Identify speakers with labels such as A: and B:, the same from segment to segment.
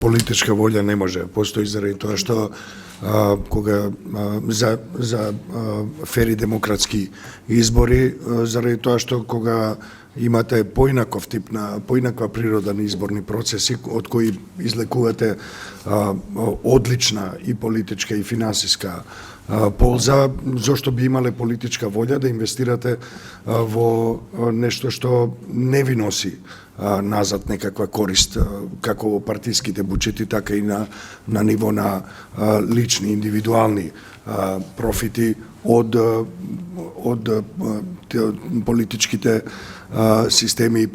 A: Политичка волја не може да постои заради тоа што кога за фери демократски избори, заради тоа што кога имате поинаква природа на изборни процеси од кои излекувате одлична и политичка и финансиска полза, зошто би имале политичка волја да инвестирате во нешто што не ви носи назад некаква корист, како во партиските буџети, така и на ниво на лични, индивидуални профити од политичките системи и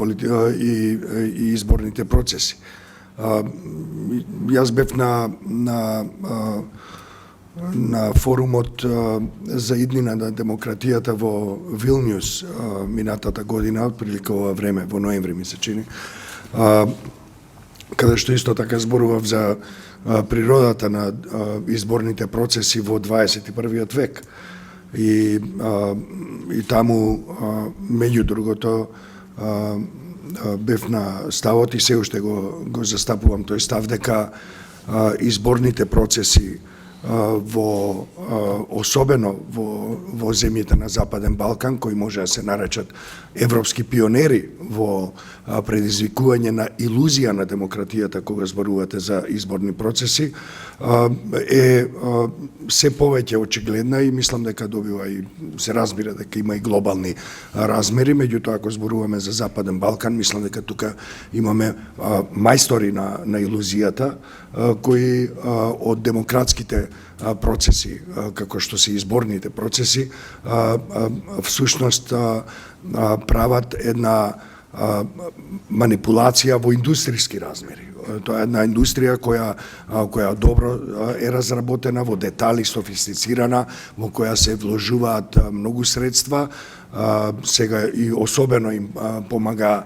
A: изборните процеси. Јас бев на форумот за иднина на демократијата во Вилниус минатата година, отприлика ова време, во ноември ми се чини, каде што исто така зборував за природата на изборните процеси во 21. век. И таму, меѓу другото, бев на ставот и се уште го застапувам тој став дека изборните процеси особено во земјите на Западен Балкан, кои може да се наречат европски пионери во предизвикување на илузија на демократијата кога зборувате за изборни процеси, е се повеќе очигледна и мислам дека добива и се разбира дека има и глобални размери. Меѓутоа, ако зборуваме за Западен Балкан, мислам дека тука имаме мајстори на илузијата, кои од демократските процеси, како што се изборните процеси, всушност прават една манипулација во индустријски размери. Тоа е една индустрија која добро е разработена, во детали, софистицирана, во која се вложуваат многу средства. Сега и особено им помага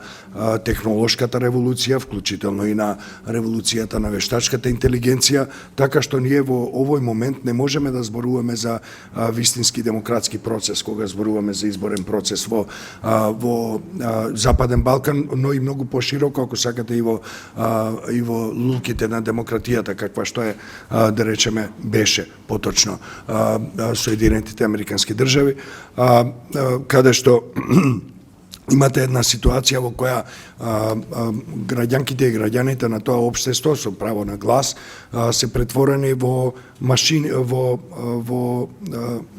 A: технолошката револуција, вклучително и на револуцијата на вештачката интелигенција, така што ние во овој момент не можеме да зборуваме за вистински демократски процес, кога зборуваме за изборен процес во Западен Балкан, но и многу пошироко, ако сакате, и во лулките на демократијата, каква што е, да речеме, беше поточно Соединетите Американски држави, каде што имате една ситуација во која граѓанките и граѓаните на тоа општество со право на глас се претворени во машини, во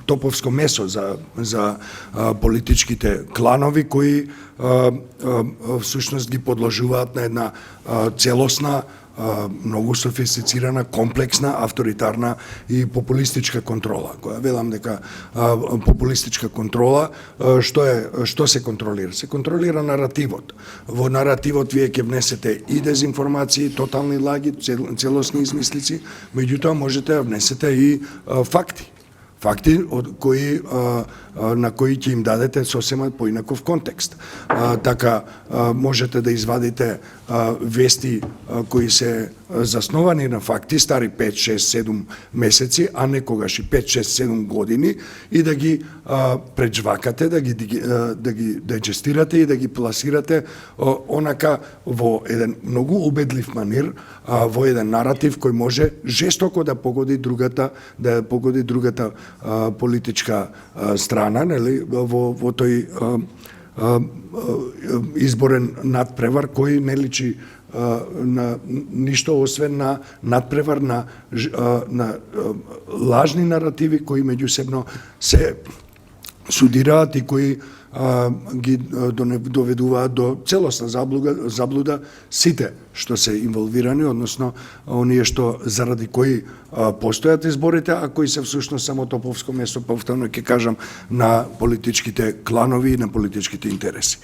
A: топовско месо за политичките кланови кои всушност ги подложуваат на една целосна, многу софистицирана, комплексна, авторитарна и популистичка контрола. Која велам дека популистичка контрола, што се контролира? Се контролира наративот. Во наративот вие ќе внесете и дезинформации, тотални лаги, целосни измислици, меѓутоа можете да внесете и факти на кои ќе им дадете сосема поинаков контекст. Така можете да извадите вести кои се засновани на факти, стари 5, 6, 7 месеци, а некогаш и 5, 6, 7 години, и да ги преджвакате, да ги дайджестирате и да ги пласирате онака во еден многу убедлив манир, во еден наратив кој може жестоко да погоди другата политичка страна, нели, во тој изборен надпревар кој не личи на ништо освен на надпревар на лажни наративи кои меѓусебно се судираат и кои ги доведуваат до целосна заблуда сите што се инволвирани, односно оние што заради кои постојат изборите, а кои се всушност само топовско место, повторно ќе кажам, на политичките кланови и на политичките интереси.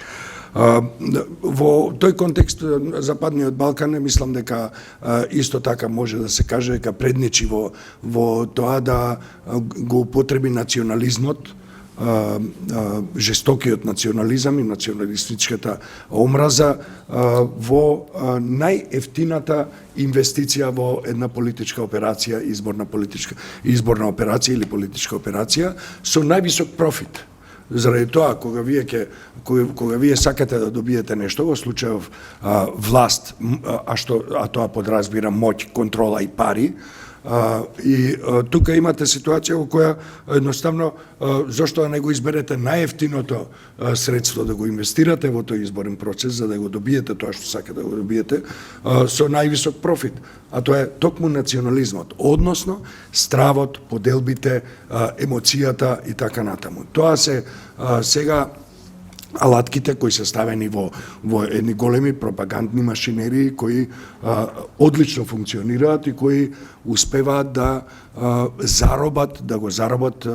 A: Во тој контекст Западниот Балкан, мислам дека исто така може да се каже дека предничи во тоа да го употреби национализмот, жестокиот национализам и националистичката омраза во најефтината инвестиција во една политичка операција, изборна операција или политичка операција со највисок профит. Заради тоа, кога вие сакате да добиете нешто, во случајов власт, а тоа подразбира моќ, контрола и пари, и тука имате ситуација во која едноставно зошто да не го изберете најевтиното средство да го инвестирате во тој изборен процес за да го добиете тоа што сакате да го добиете со највисок профит, а тоа е токму национализмот, односно стравот, поделбите, емоцијата и така натаму. Тоа се сега алатките кои се ставени во едни големи пропагандни машинерии кои одлично функционираат и кои успеваат да го заробат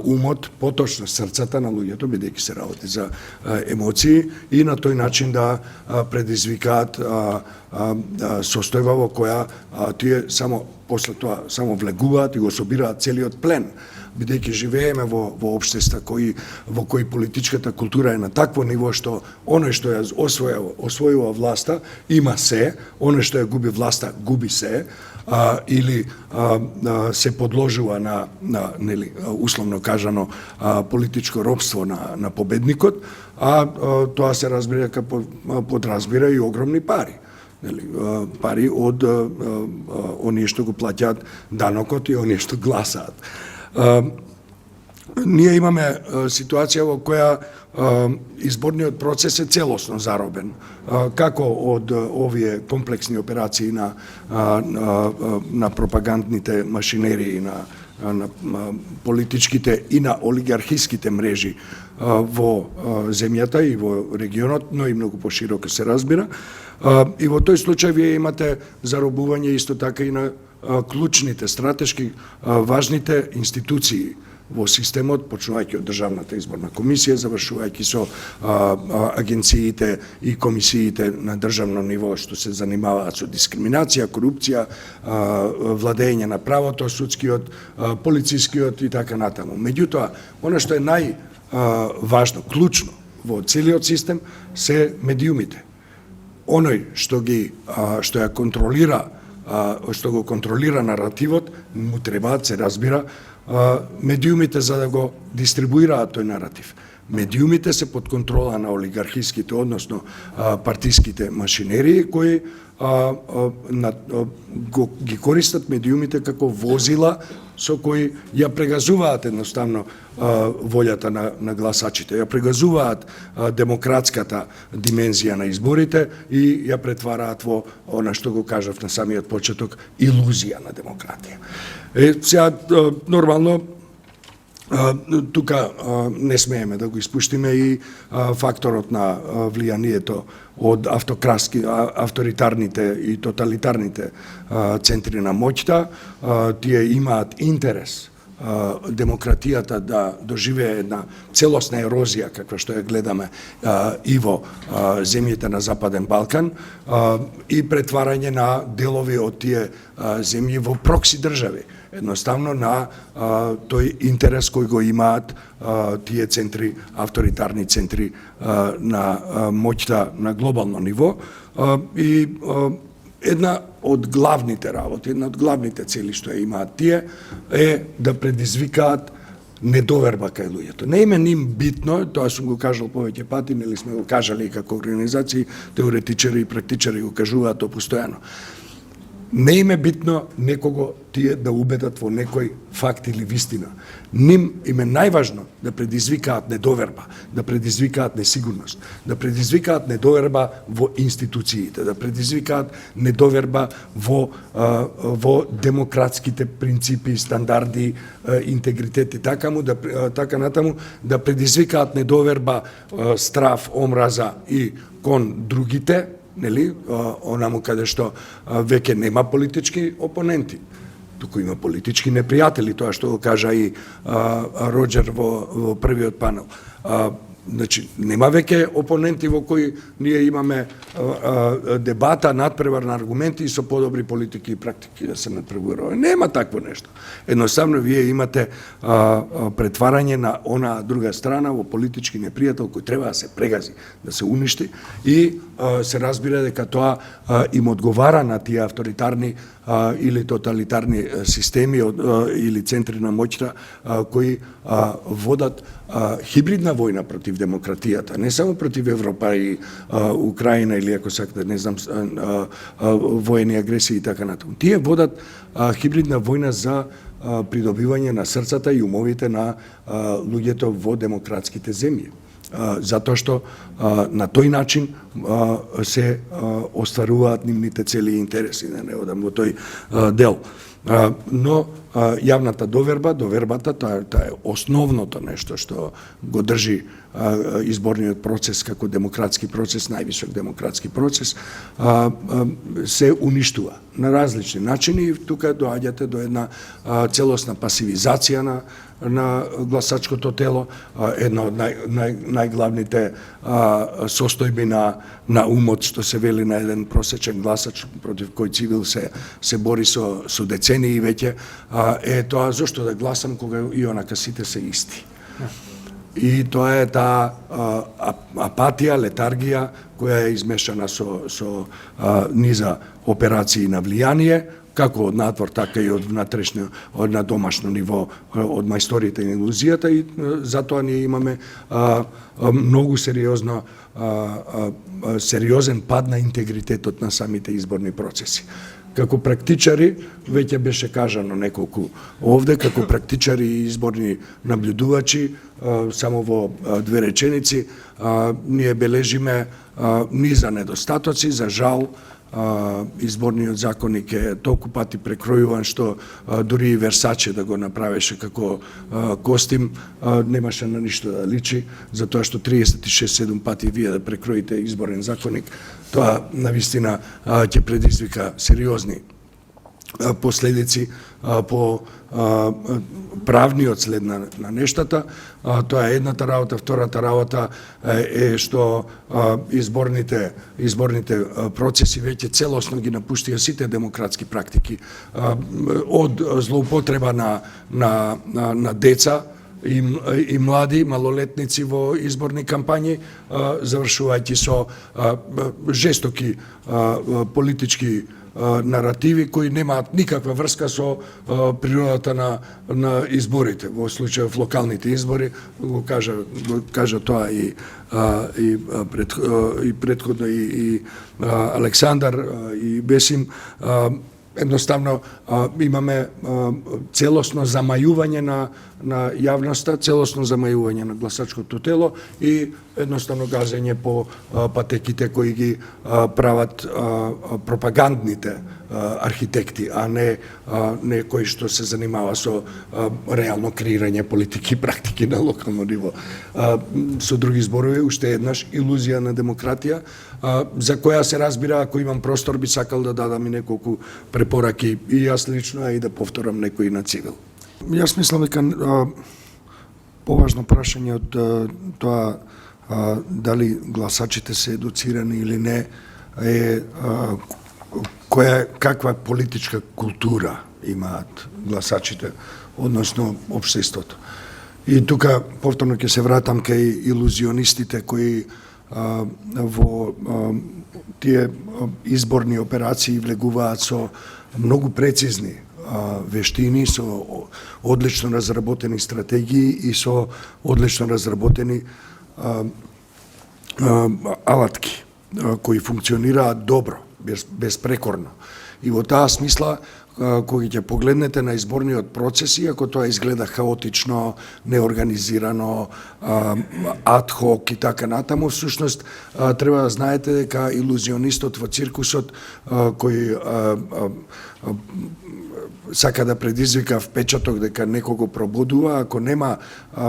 A: умот, поточно срцата на луѓето, бидејќи се работи за емоции, и на тој начин да предизвикаат состојба во која тие само после тоа само влегуваат и го собираат целиот плен, бидејќи живееме во општества во кои политичката култура е на такво ниво што оној што ја освојува власта има се, оној што ја губи власта губи се, или се подложува на нели условно кажано политичко робство на победникот, а тоа се разбира како подразбира и огромни пари. Пари од оние што го плаќаат данокот и оние што гласаат. Ние имаме ситуација во која изборниот процес е целосно заробен, како од овие комплексни операции на пропагандните машинерии, на политичките и на олигархиските мрежи во земјата и во регионот, но и многу пошироко се разбира. И во тој случај вие имате заробување исто така и на клучните, стратешки важните институции во системот, почнувајќи од Државната изборна комисија, завршувајќи со агенциите и комисиите на државно ниво што се занимаваат со дискриминација, корупција, владење на правото, судскиот, полицискиот и така натаму. Меѓутоа, она што е најважно, клучно во целиот систем се медиумите. Оној што ја контролира, што го контролира наративот, му требаат, се разбира, медиумите за да го дистрибуираат тој наратив. Медиумите се под контрола на олигархиските, односно партиските машинерии кои ги користат медиумите како возила со кои ја прегазуваат едноставно волјата на гласачите, ја прегазуваат демократската димензија на изборите и ја претвараат во она што го кажав на самиот почеток, илузија на демократија. Сега, нормално, тука не смееме да го испуштиме и факторот на влијанието од авторитарните и тоталитарните центри на моќта. Тие имаат интерес демократијата да доживее една целосна ерозија, каква што ја гледаме и во земјите на Западен Балкан, и претварање на делови од тие земји во прокси држави. Едноставно на тој интерес кој го имаат тие центри, авторитарни центри на моќта на глобално ниво. И една од главните работи, една од главните цели што ја имаат тие е да предизвикаат недоверба кај луѓето. Не им е ним битно, тоа сум го кажал повеќе пати, нели сме го кажали како организации, теоретичари и практичари го кажуваат тоа постојано. Не им е битно некого тие да убедат во некој факт или вистина. Ним им е најважно да предизвикаат недоверба, да предизвикаат несигурност, да предизвикаат недоверба во институциите, да предизвикаат недоверба во демократските принципи, стандарди, интегритет и така натаму, да предизвикаат недоверба, страв, омраза и кон другите, нели, онаму каде што веќе нема политички опоненти, туку има политички непријатели, тоа што го кажа и Роџер во првиот панел. Значи, нема веќе опоненти во кои ние имаме дебата, надпревар на аргументи и со подобри политики и практики да се надпреварува. Нема такво нешто. Едноставно, вие имате претварање на она друга страна во политички непријател кој треба да се прегази, да се уништи и се разбира дека тоа им одговара на тие авторитарни или тоталитарни системи или центри на моќта кои водат хибридна војна против демократијата, не само против Европа и Украина или ако сакате, не знам, воени агресии и така натаму. Тие водат хибридна војна за придобивање на срцата и умовите на луѓето во демократските земји. Затоа што на тој начин се остваруваат нивните цели и интереси, не одам во тој дел. Но јавната довербата, тоа е основното нешто што го држи изборниот процес како демократски процес, највисок демократски процес, се уништува на различни начини и тука доаѓате до една целосна пасивизација на гласачкото тело, една од најглавните состојби на умот, што се вели на еден просечен гласач против кој цивил се бори со децении веќе, е тоа зошто да гласам кога и онака сите се исти. И тоа е таа апатија, летаргија која е измешана со низа операции на влијание, како од надвор, така и од внатрешно, од на домашно ниво, од мајсторите на илузијата, и затоа ние имаме многу сериозен пад на интегритетот на самите изборни процеси. Како практичари, веќе беше кажано неколку овде, како практичари и изборни наблюдувачи, само во две реченици, ние бележиме низа недостатоци, за жал. Изборниот законник е толку пати прекројуван што дури и Версаче да го направеше како костим немаше на ништо да личи, затоа што 36-7 пати вие да прекроите изборен законник, тоа навистина ќе предизвика сериозни последици по правниот след на нештата. Тоа е едната работа. Втората работа е што изборните процеси веќе целосно ги напуштија сите демократски практики, од злоупотреба на деца и млади, малолетници во изборни кампањи, завршувајќи со жестоки политички наративи кои немаат никаква врска со природата на изборите, во случајов локалните избори, го кажа тоа и претходно и Александар и Бесим. Едноставно имаме целосно замајување на јавноста, целосно замајување на гласачкото тело и едноставно газење по патеките кои ги прават пропагандните архитекти, а не некој што се занимава со реално креирање политики и практики на локално ниво. Со други зборови, уште еднаш илузија на демократија, за која се разбира, ако имам простор, би сакал да дадам и неколку препораки и јас лично, и да повторам некои на цивил. Јас мислам дека поважно прашање од тоа дали гласачите се едуцирани или не е каква политичка култура имаат гласачите, односно општеството. И тука повторно ќе се вратам кај илузионистите кои во тие изборни операции влегуваат со многу прецизни вештини, со одлично разработени стратегии и со одлично разработени алатки кои функционираат добро, безпрекорно. И во таа смисла, кога ќе погледнете на изборниот процес, иако тоа изгледа хаотично, неорганизирано, адхок и така натаму, всушност треба да знаете дека илузионистот во циркусот кој сака да предизвика впечаток дека некого пробудува, ако нема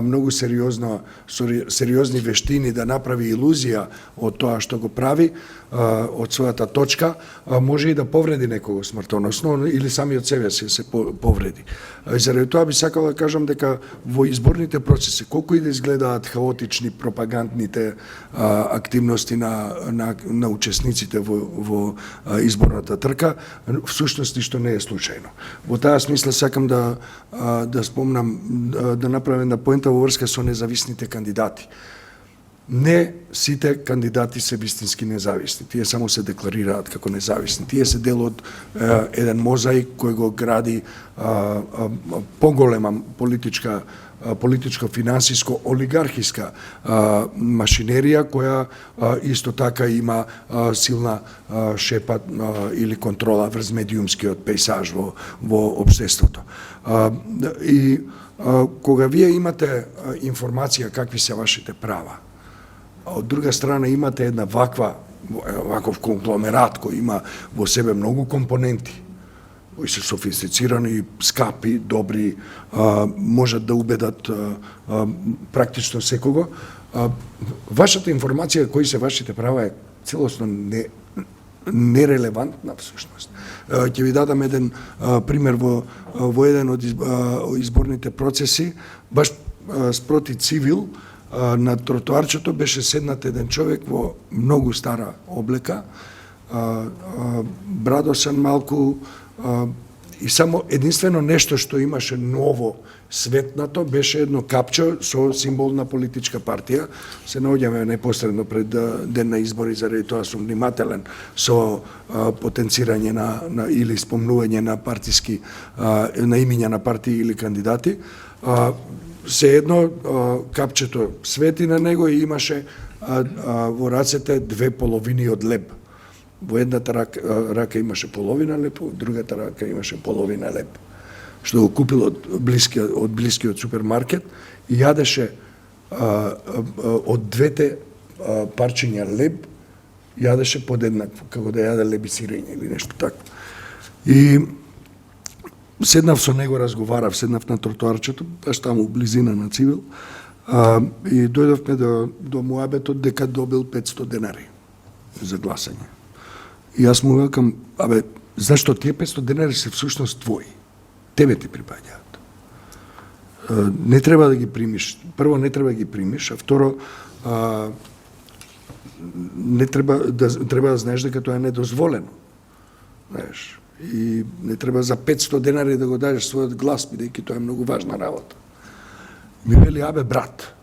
A: многу сериозни вештини да направи илузија од тоа што го прави, од својата точка, може и да повреди некого смртоносно или самиот себе се повреди. Заради тоа би сакал да кажам дека во изборните процеси, колку и да изгледаат хаотични пропагандните активности на учесниците во изборната трка, всушност ништо не е случајно. Во таа смисла сакам да спомнам, да направам една поента во врска со независните кандидати. Не сите кандидати се вистински независни. Тие само се декларираат како независни. Тие се дел од еден мозаик кој го гради поголема политичко-финансиско олигархиска машинерија која исто така има силна шепа или контрола врз медиумскиот пејсаж во општеството. И кога вие имате информација какви се вашите права, а од друга страна имате една ваков конгломерат кој има во себе многу компоненти, кои се софистицирани, скапи, добри, можат да убедат практично секого. Вашата информација кои се вашите права е целосно нерелевантна всушност. Ќе ви дадам еден пример во еден од изборните процеси, баш спроти цивил, на тротоарчето беше седнат еден човек во многу стара облека, брадосан малку, и само единствено нешто што имаше ново светнато беше едно капче со символ на политичка партија. Се наоѓаме непосредно пред ден на избори, заради тоа сум внимателен со потенцирање на или спомнување на партиски на имиња на партии или кандидати. Се едно капчето свети на него и имаше во рацете две половини од леб. Во едната рака имаше половина леб, во другата рака имаше половина леб. Што го купил од блискиот супермаркет и јадеше од двете парчиња леб, јадеше подеднакво, како да јаде леб и сирење или нешто така. И седнав со него, разговарав, седнав на тротоарчето, баш таму близина на цивил, и дојдовме до муабетот дека добил 500 денари за гласање. И јас му викам, зашто тие 500 денари се всушност твои? Тебе ти припаѓаат. Не треба да ги примиш. Прво, не треба да ги примиш, а второ, не треба да знаеш дека тоа е недозволено. Знаеш, и не треба за 500 денари да го дадеш својот глас, бидејќи тоа е многу важна работа. Ми вели, брат,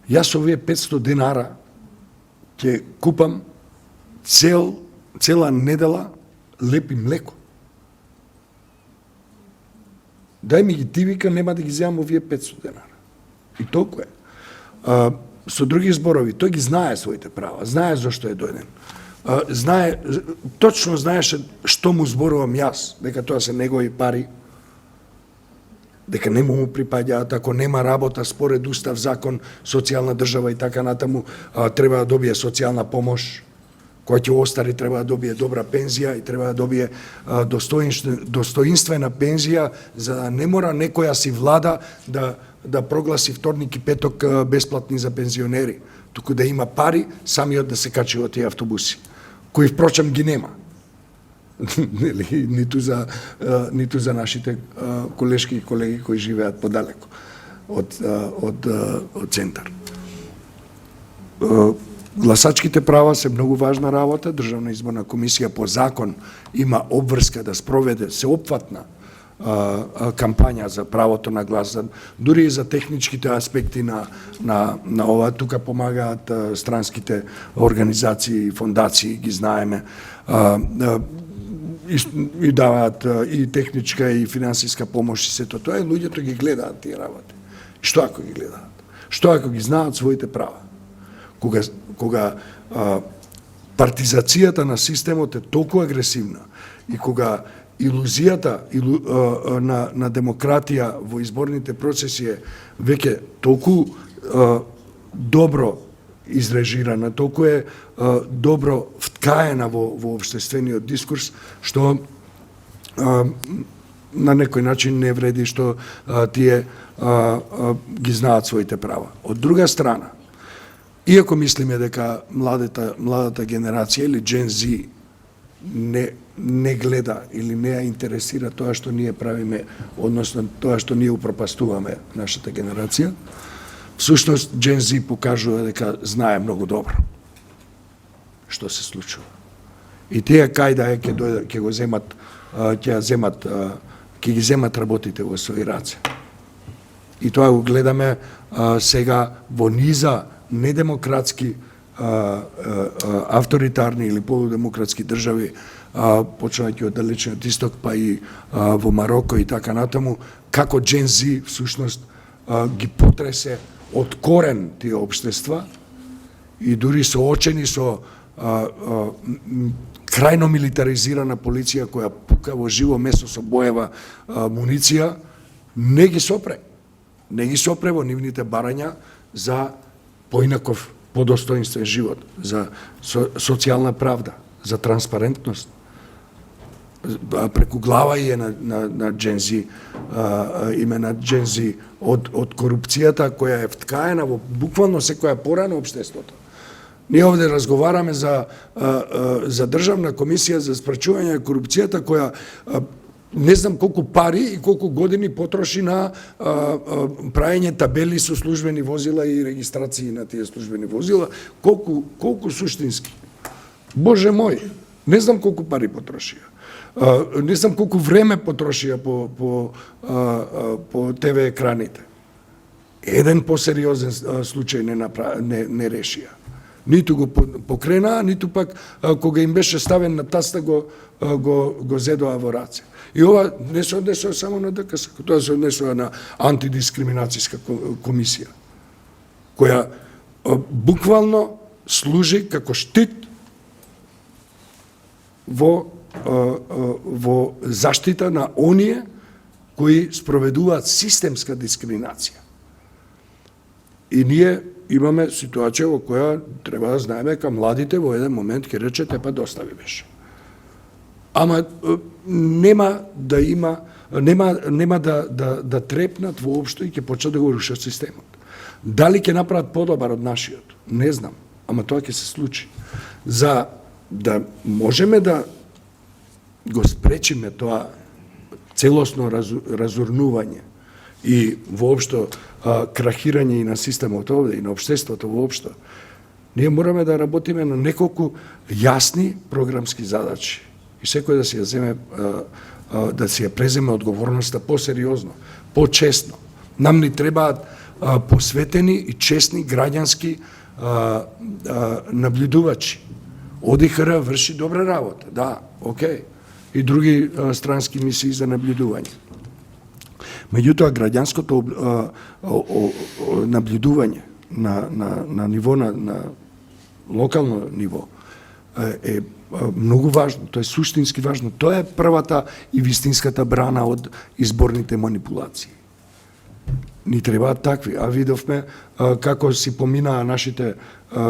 A: јас овие 500 денара ќе купам цела недела леп и млеко. Дај ми ги ти, вика, нема да ги земам овие 500 денара. И толку е. Со други зборови, тој ги знае своите права, знае зашто е дојден. Точно знаеше што му зборувам јас, дека тоа се негови пари, дека не му припаѓаат, ако нема работа според устав, закон, социјална држава и така натаму, треба да добие социјална помош. Кој ќе остари треба да добие добра пензија и треба да добие достоинствена пензија, за да не мора некоја си влада да прогласи вторник и петок бесплатни за пензионери, туку да има пари самиот да се качи во тие автобуси, кои впрочем ги нема. ниту за нашите колешки и колеги кои живеат подалеку од центар. Гласачките права се многу важна работа. Државна изборна комисија по закон има обврска да спроведе сеопфатна кампања за правото на глас, дури и за техничките аспекти на ова. Тука помагаат странските организации и фондации, ги знаеме, и даваат и техничка и финансиска помош и сето тоа, и луѓето ги гледаат тие работи. Што ако ги гледаат? Што ако ги знаат своите права? Кога партизацијата на системот е толку агресивна и кога илузијата на демократија во изборните процеси е веќе толку добро изрежирана, толку е добро вткаена во општествениот дискурс, што на некој начин не вреди што тие ги знаат своите права. Од друга страна, иако мислиме дека младата генерација или Gen Z не гледа или не ја интересира тоа што ние правиме, односно тоа што ние упропастуваме нашата генерација, всушност Gen Z покажува дека знае многу добро што се случува. И тие кај да е ќе ги земат работите во своји раце. И тоа го гледаме сега во низа недемократски, авторитарни или полудемократски држави, почнувајќи од далечниот исток, па и во Мароко и така натаму, како Gen Z всушност ги потресе од корен тие општества и дури соочени со крајно милитаризирана полиција која пука во живо месо со боева муниција, не ги сопре во нивните барања за поинаков, подостоинствен живот, за социјална правда, за транспарентност. Преку глава е на Gen Z, име на Gen Z од корупцијата која е вткаена во буквално секоја пора на општеството. Ние овде разговараме за државна комисија за спречување на корупцијата која не знам колку пари и колку години потроши на праење табели со службени возила и регистрации на тие службени возила, колку суштински. Боже мој, не знам колку пари потрошија. Не знам колку време потрошија по ТВ екраните. Еден посериозен случај не решија. Ниту го покренаа, ниту пак кога им беше ставен на таста го зедоа во раце. И ова не се однесува само на ДКС, тоа се однесува на антидискриминацијска комисија, која буквално служи како штит во заштита на оние кои спроведуваат системска дискриминација. И ние имаме ситуација во која треба да знаеме дека младите во еден момент ќе речете па достави беше. Ама нема да трепнат воопшто и ќе почнат да го рушат системот. Дали ќе направат подобар од нашиот? Не знам, ама тоа ќе се случи. За да можеме да го спречиме тоа целосно разурнување и воопшто крахирање и на системот овде и на општеството воопшто, ние мораме да работиме на неколку јасни програмски задачи. И секој да си ја земе, да си ја преземе одговорноста посериозно, почесно. Нам ни требаат посветени и честни граѓански наблюдувачи. ОДИХР врши добра работа, да, окей. И други странски мисии за наблюдување. Меѓутоа, граѓанското наблюдување на ниво, на локално ниво е многу важно, тоа е суштински важно. Тоа е првата и вистинската брана од изборните манипулации. Ни требаат такви, а видовме како си поминаа нашите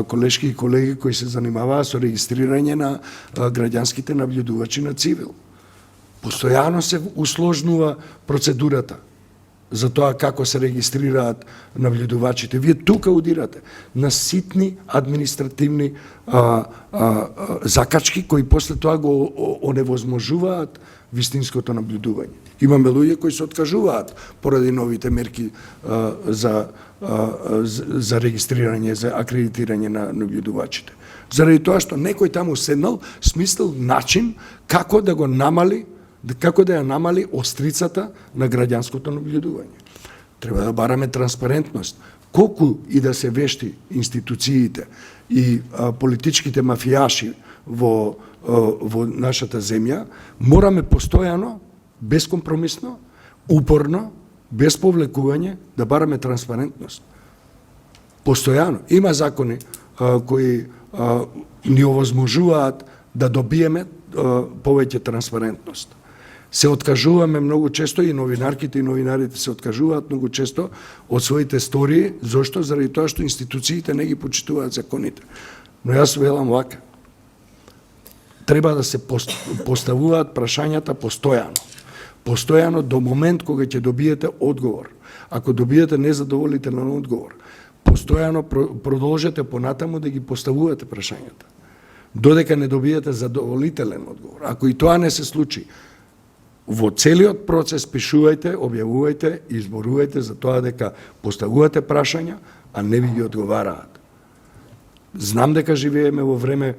A: колешки и колеги кои се занимаваа со регистрирање на граѓанските наблюдувачи на цивил. Постојано се усложнува процедурата за тоа како се регистрираат наблюдувачите. Вие тука удирате на ситни административни закачки кои после тоа го оневозможуваат вистинското наблюдување. Имаме луѓе кои се откажуваат поради новите мерки за регистрирање, за акредитирање на наблюдувачите. Заради тоа што некој таму седнал, смислил начин како да го намали, како да ја намали острицата на граѓанското наблюдување. Треба да бараме транспарентност. Колку и да се вешти институциите и политичките мафијаши во нашата земја, мораме постојано, безкомпромисно, упорно, без повлекување, да бараме транспарентност. Постојано. Има закони кои ни овозможуваат да добиеме повеќе транспарентност. Се откажуваме многу често и новинарките и новинарите се откажуваат многу често од своите стории, зошто? Заради тоа што институциите не ги почитуваат законите. Но јас велам вака. Треба да се поставуваат прашањата постојано. Постојано до момент кога ќе добиете одговор. Ако добиете незадоволителен одговор, постојано продолжете понатаму да ги поставувате прашањата. Додека не добиете задоволителен одговор. Ако и тоа не се случи, во целиот процес пишувајте, објавувајте и изборувајте за тоа дека поставувате прашања, а не ви ги одговараат. Знам дека живееме во време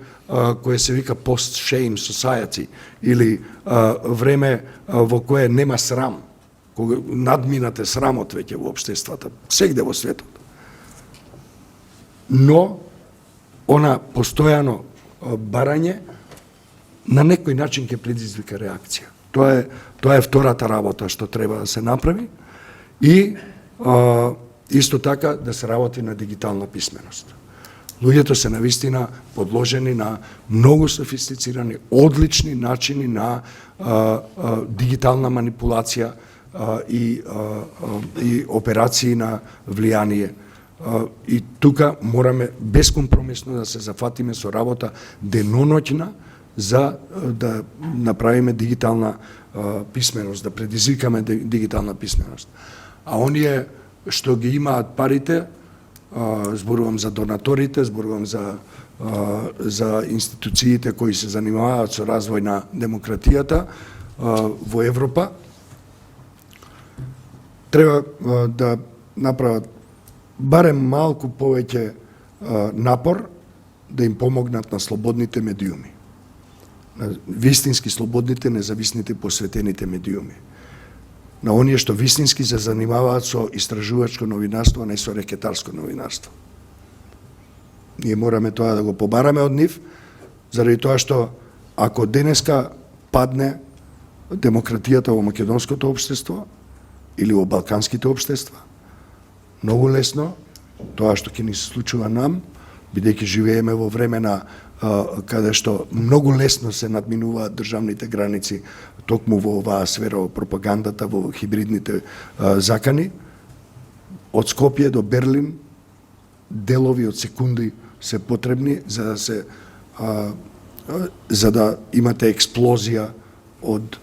A: кое се вика post-shame society или време во кое нема срам. кога надминате срамот веќе во општествата, сегде во светот. Но, она постојано барање на некој начин ќе предизвика реакција. Тоа е втората работа што треба да се направи и исто така да се работи на дигитална писменост. Луѓето се навистина подложени на многу софистицирани, одлични начини на дигитална манипулација и операции на влијание. И тука мораме бескомпромисно да се зафатиме со работа деноноќна за да направиме дигитална писменост, да предизвикаме дигитална писменост. А оние што ги имаат парите, зборувам за донаторите, зборувам за институциите кои се занимаваат со развој на демократијата во Европа, треба да направат барем малку повеќе напор да им помогнат на слободните медиуми, на вистински слободните, независните, посветените медиуми, на оние што вистински се занимаваат со истражувачко новинарство, а не со рекетарско новинарство. Ние мораме тоа да го побараме од нив, заради тоа што ако денеска падне демократијата во македонското општество или во балканските општества, многу лесно тоа што ќе ни се случува нам, бидејќи живееме во време на каде што многу лесно се надминуваат државните граници токму во оваа сфера, во пропагандата, во хибридните закани, од Скопје до Берлин делови од секунди се потребни за да имате експлозија од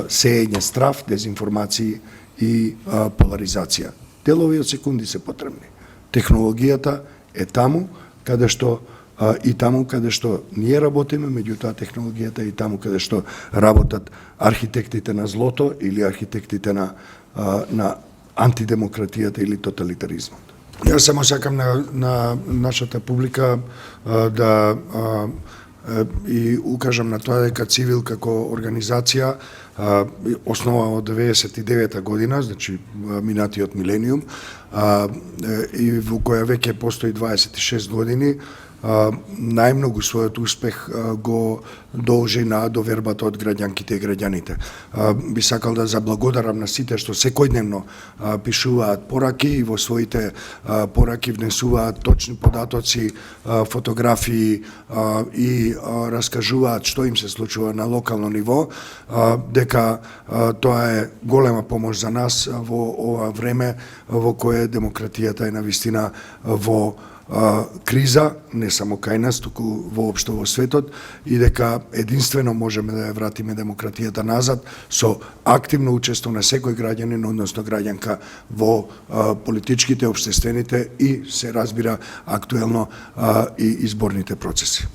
A: сеење страв, дезинформации и поларизација. Делови од секунди се потребни. Технологијата е таму каде што и таму каде што ние работиме, меѓутоа технологијата и таму каде што работат архитектите на злото или архитектите на антидемократијата или тоталитаризмот. Јас само сакам на нашата публика да и укажам на тоа дека Цивил како организација основа од 99 година, значи минатиот милениум, и во која веќе постои 26 години, најмногу својот успех го должи на довербата од граѓанките и граѓаните. Би сакал да заблагодарам на сите што секојдневно пишуваат пораки и во своите пораки внесуваат точни податоци, фотографии и раскажуваат што им се случува на локално ниво, дека тоа е голема помош за нас во ова време во кое демократијата е навистина во криза, не само кај нас, туку воопшто во светот, и дека единствено можеме да ја вратиме демократијата назад со активно учество на секој граѓанин, односно граѓанка во политичките, општествените и се разбира актуелно и изборните процеси.